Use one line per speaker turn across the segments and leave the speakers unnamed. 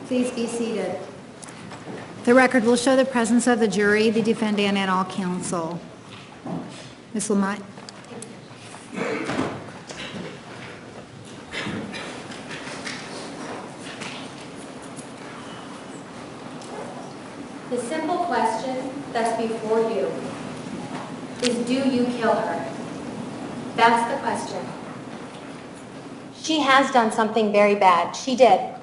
Please be seated. The record will show the presence of the jury, the defendant, and all counsel. Ms. Lamont.
The simple question that's before you is, do you kill her? That's the question. She has done something very bad. She did.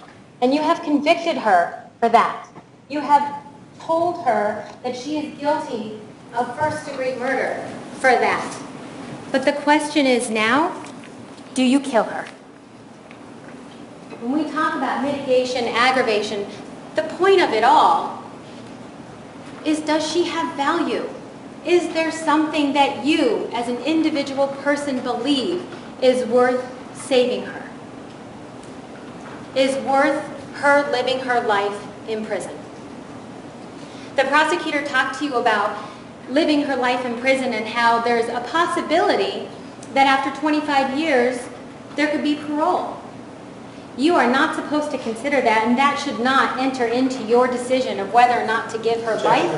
And you have convicted her for that. You have told her that she is guilty of first-degree murder for that. But the question is now, do you kill her? When we talk about mitigation, aggravation, the point of it all is, does she have value? Is there something that you, as an individual person, believe is worth saving her? Is worth her living her life in prison? The prosecutor talked to you about living her life in prison and how there's a possibility that after 25 years, there could be parole. You are not supposed to consider that, and that should not enter into your decision of whether or not to give her life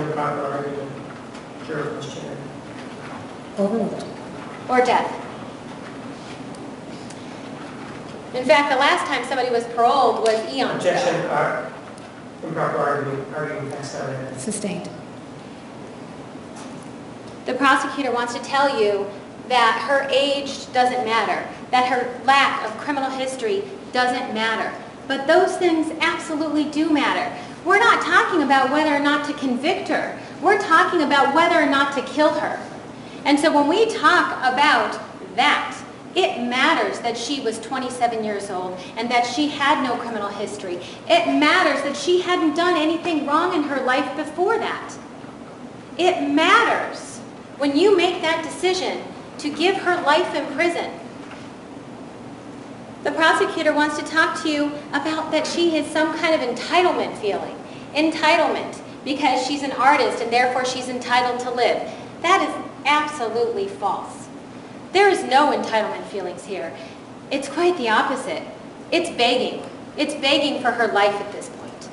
or death. In fact, the last time somebody was paroled was eons ago.
Objection. Improper argument past that.
Sustained.
The prosecutor wants to tell you that her age doesn't matter, that her lack of criminal history doesn't matter. But those things absolutely do matter. We're not talking about whether or not to convict her. We're talking about whether or not to kill her. And so when we talk about that, it matters that she was 27 years old and that she had no criminal history. It matters that she hadn't done anything wrong in her life before that. It matters when you make that decision to give her life in prison. The prosecutor wants to talk to you about that she has some kind of entitlement feeling. Entitlement because she's an artist and therefore she's entitled to live. That is absolutely false. There is no entitlement feelings here. It's quite the opposite. It's begging. It's begging for her life at this point.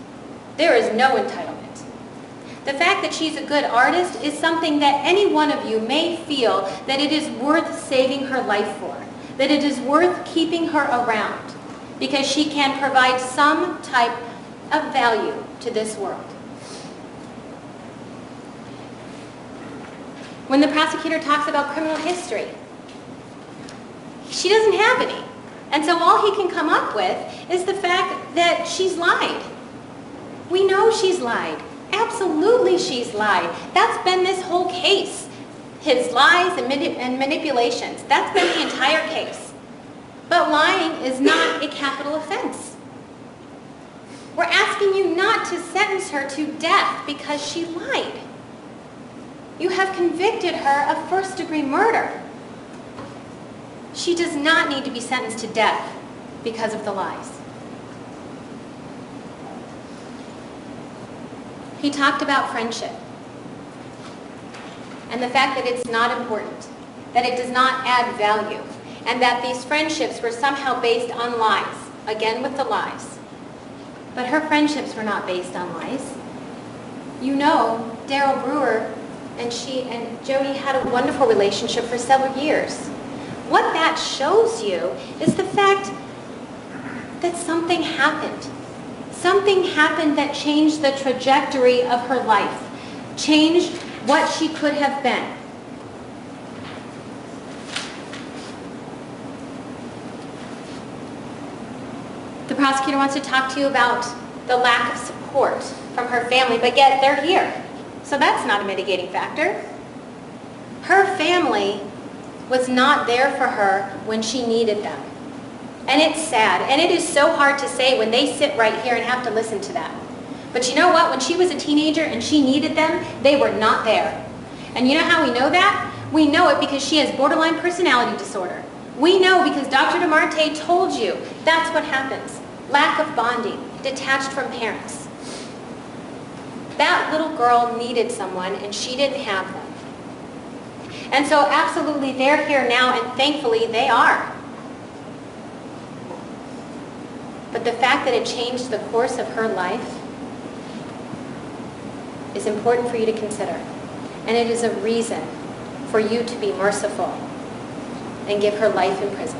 There is no entitlement. The fact that she's a good artist is something that any one of you may feel that it is worth saving her life for, that it is worth keeping her around because she can provide some type of value to this world. When the prosecutor talks about criminal history, she doesn't have any. And so all he can come up with is the fact that she's lied. We know she's lied. Absolutely she's lied. That's been this whole case. His lies and manipulations. That's been the entire case. But lying is not a capital offense. We're asking you not to sentence her to death because she lied. You have convicted her of first-degree murder. She does not need to be sentenced to death because of the lies. He talked about friendship and the fact that it's not important, that it does not add value, and that these friendships were somehow based on lies, again with the lies. But her friendships were not based on lies. You know, Daryl Brewer and she and Jodi had a wonderful relationship for several years. What that shows you is the fact that something happened. Something happened that changed the trajectory of her life, changed what she could have been. The prosecutor wants to talk to you about the lack of support from her family, but yet they're here. So that's not a mitigating factor. Her family was not there for her when she needed them. And it's sad, and it is so hard to say when they sit right here and have to listen to that. But you know what? When she was a teenager and she needed them, they were not there. And you know how we know that? We know it because she has borderline personality disorder. We know because Dr. DeMarte told you that's what happens. Lack of bonding, detached from parents. That little girl needed someone and she didn't have them. And so absolutely they're here now, and thankfully they are. But the fact that it changed the course of her life is important for you to consider. And it is a reason for you to be merciful and give her life in prison.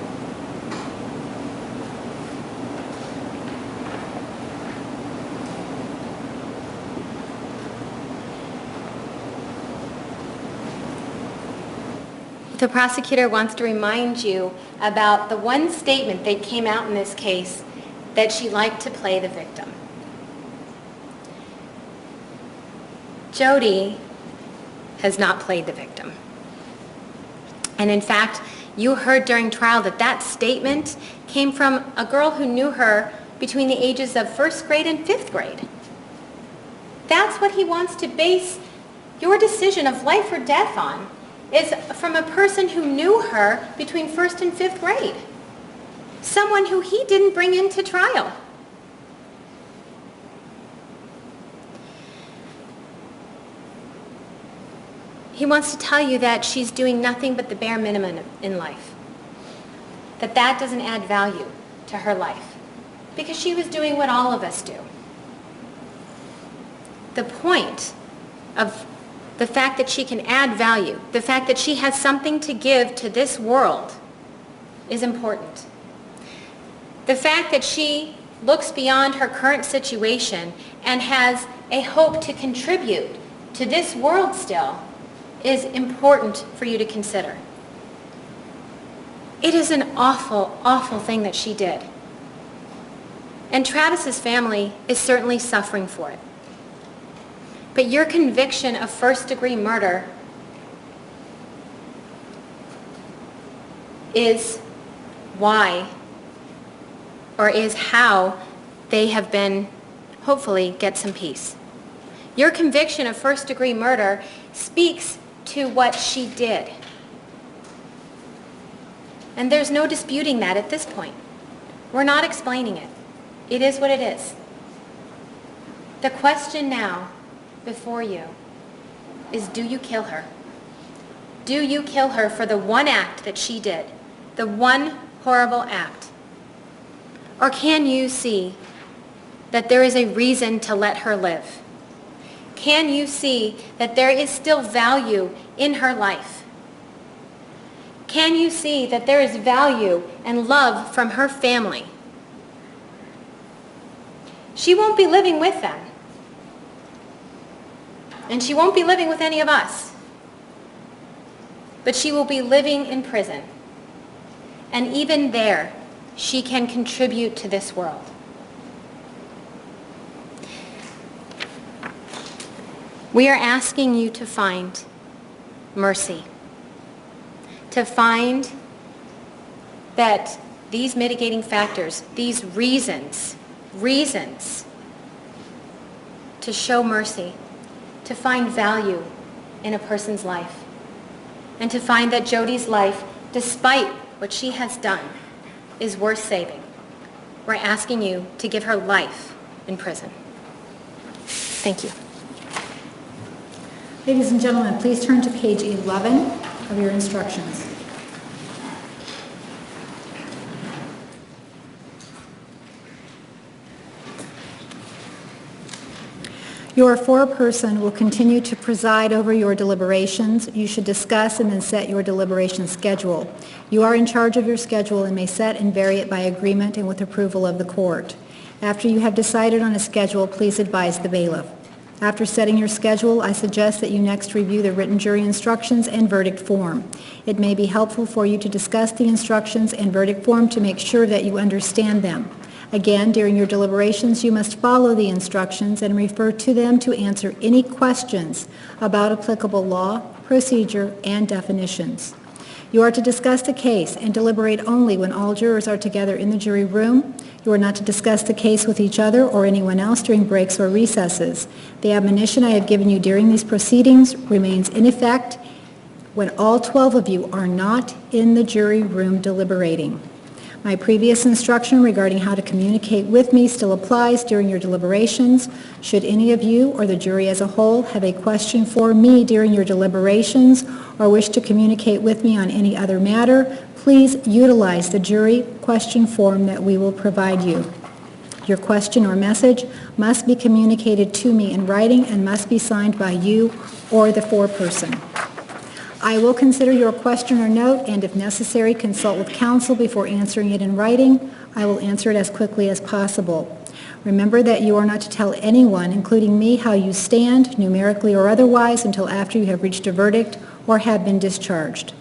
The prosecutor wants to remind you about the one statement that came out in this case, that she liked to play the victim. Jodi has not played the victim. And in fact, you heard during trial that that statement came from a girl who knew her between the ages of 1st grade and 5th grade. That's what he wants to base your decision of life or death on, is from a person who knew her between 1st and 5th grade. Someone who he didn't bring into trial. He wants to tell you that she's doing nothing but the bare minimum in life. That doesn't add value to her life. Because she was doing what all of us do. The point of the fact that she can add value, the fact that she has something to give to this world, is important. The fact that she looks beyond her current situation and has a hope to contribute to this world still is important for you to consider. It is an awful, awful thing that she did. And Travis's family is certainly suffering for it. But your conviction of first-degree murder is why, or is how, they have been, hopefully, get some peace. Your conviction of first-degree murder speaks to what she did. And there's no disputing that at this point. We're not explaining it. It is what it is. The question now before you is, do you kill her? Do you kill her for the one act that she did? The one horrible act? Or can you see that there is a reason to let her live? Can you see that there is still value in her life? Can you see that there is value and love from her family? She won't be living with them. And she won't be living with any of us. But she will be living in prison. And even there, she can contribute to this world. We are asking you to find mercy. To find that these mitigating factors, these reasons to show mercy, to find value in a person's life, and to find that Jodi's life, despite what she has done, is worth saving. We're asking you to give her life in prison. Thank you.
Ladies and gentlemen, please turn to page 11 of your instructions. Your foreperson will continue to preside over your deliberations. You should discuss and then set your deliberation schedule. You are in charge of your schedule and may set and vary it by agreement and with approval of the court. After you have decided on a schedule, please advise the bailiff. After setting your schedule, I suggest that you next review the written jury instructions and verdict form. It may be helpful for you to discuss the instructions and verdict form to make sure that you understand them. Again, during your deliberations, you must follow the instructions and refer to them to answer any questions about applicable law, procedure, and definitions. You are to discuss the case and deliberate only when all jurors are together in the jury room. You are not to discuss the case with each other or anyone else during breaks or recesses. The admonition I have given you during these proceedings remains in effect when all 12 of you are not in the jury room deliberating. My previous instruction regarding how to communicate with me still applies during your deliberations. Should any of you or the jury as a whole have a question for me during your deliberations or wish to communicate with me on any other matter, please utilize the jury question form that we will provide you. Your question or message must be communicated to me in writing and must be signed by you or the foreperson. I will consider your question or note and, if necessary, consult with counsel before answering it in writing. I will answer it as quickly as possible. Remember that you are not to tell anyone, including me, how you stand, numerically or otherwise, until after you have reached a verdict or have been discharged.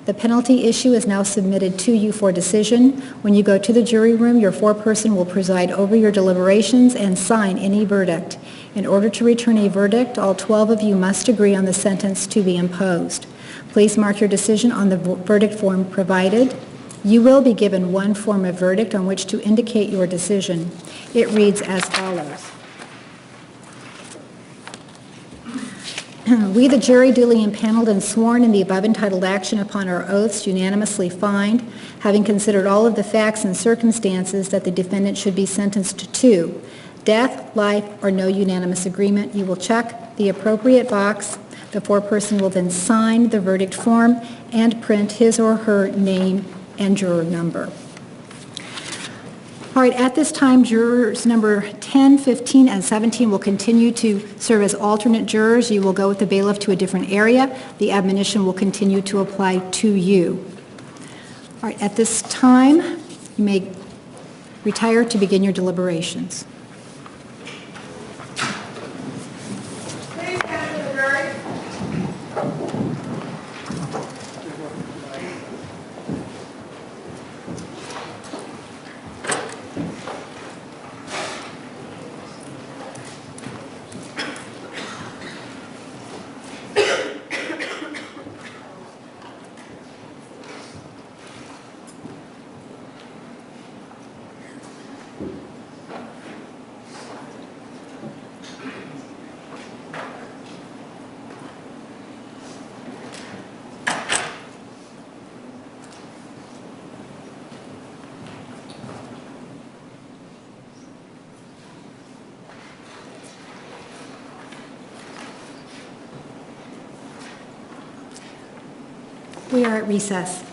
The penalty issue is now submitted to you for decision. When you go to the jury room, your foreperson will preside over your deliberations and sign any verdict. In order to return a verdict, all 12 of you must agree on the sentence to be imposed. Please mark your decision on the verdict form provided. You will be given one form of verdict on which to indicate your decision. It reads as follows. We, the jury, duly impaneled and sworn in the above entitled action upon our oaths, unanimously find, having considered all of the facts and circumstances, that the defendant should be sentenced to death, life, or no unanimous agreement. You will check the appropriate box. The foreperson will then sign the verdict form and print his or her name and juror number. All right, at this time, jurors number 10, 15, and 17 will continue to serve as alternate jurors. You will go with the bailiff to a different area. The admonition will continue to apply to you. All right, at this time, you may retire to begin your deliberations.
Please stand for the jury.
We are at recess.